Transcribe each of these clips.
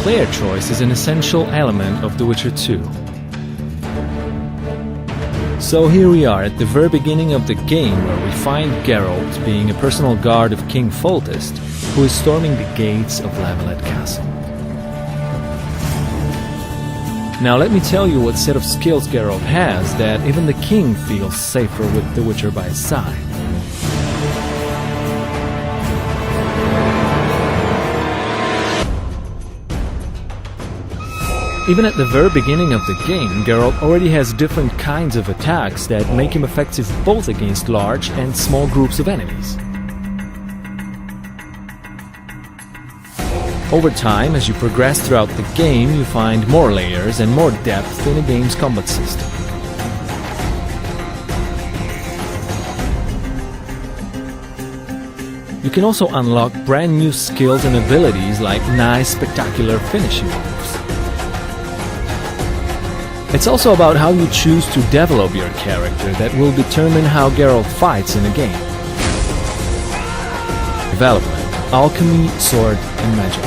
player choice is an essential element of The Witcher 2. So here we are at the very beginning of the game, where we find Geralt being a personal guard of King Foltest, who is storming the gates of Lavalette Castle. Now let me tell you what set of skills Geralt has that even the king feels safer with the Witcher by his side. Even at the very beginning of the game, Geralt already has different kinds of attacks that make him effective both against large and small groups of enemies. Over time, as you progress throughout the game, you find more layers and more depth in the game's combat system. You can also unlock brand new skills and abilities like nice, spectacular finishing moves. It's also about how you choose to develop your character that will determine how Geralt fights in a game. Development, alchemy, sword, and magic.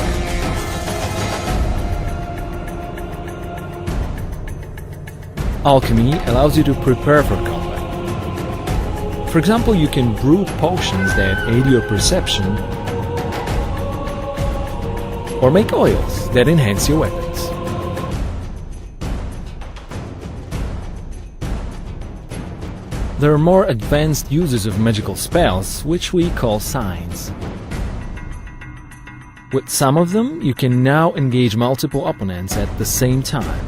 Alchemy allows you to prepare for combat. For example, you can brew potions that aid your perception, or make oils that enhance your weapons. There are more advanced uses of magical spells, which we call signs. With some of them, you can now engage multiple opponents at the same time.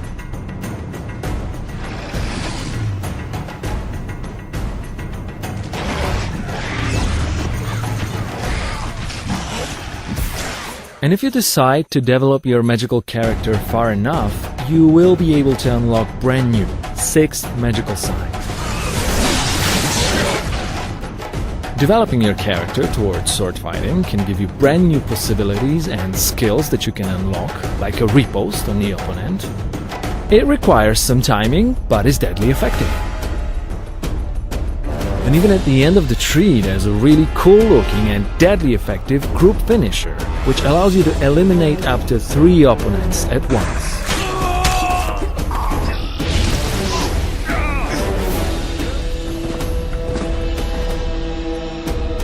And if you decide to develop your magical character far enough, you will be able to unlock brand new 6 magical signs. Developing your character towards sword fighting can give you brand new possibilities and skills that you can unlock, like a riposte on the opponent. It requires some timing, but is deadly effective. And even at the end of the tree, there's a really cool looking and deadly effective group finisher, which allows you to eliminate up to 3 opponents at once.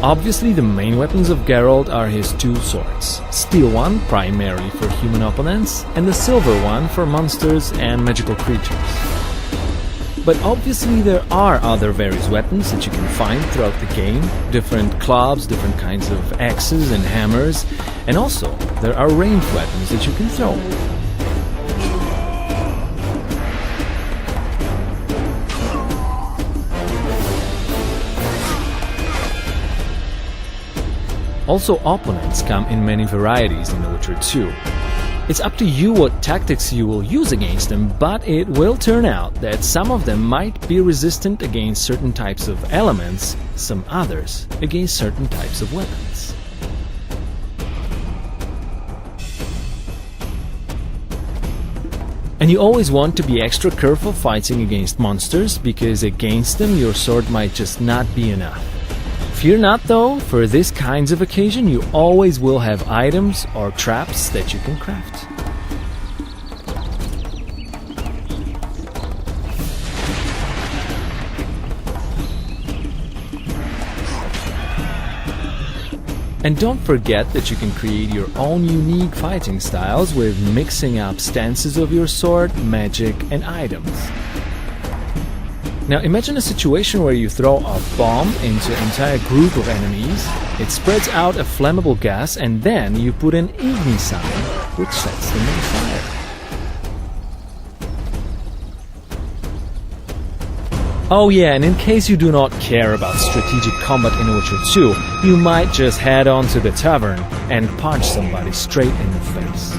Obviously, the main weapons of Geralt are his 2 swords, steel one primarily for human opponents, and the silver one for monsters and magical creatures. But obviously there are other various weapons that you can find throughout the game, different clubs, different kinds of axes and hammers, and also there are ranged weapons that you can throw. Also, opponents come in many varieties in The Witcher 2. It's up to you what tactics you will use against them, but it will turn out that some of them might be resistant against certain types of elements, some others against certain types of weapons. And you always want to be extra careful fighting against monsters, because against them your sword might just not be enough. Fear not though, for this kinds of occasion you always will have items or traps that you can craft. And don't forget that you can create your own unique fighting styles with mixing up stances of your sword, magic, and items. Now imagine a situation where you throw a bomb into an entire group of enemies, it spreads out a flammable gas, and then you put an igni sign, which sets them on fire. Oh yeah, and in case you do not care about strategic combat in Witcher 2, you might just head on to the tavern and punch somebody straight in the face.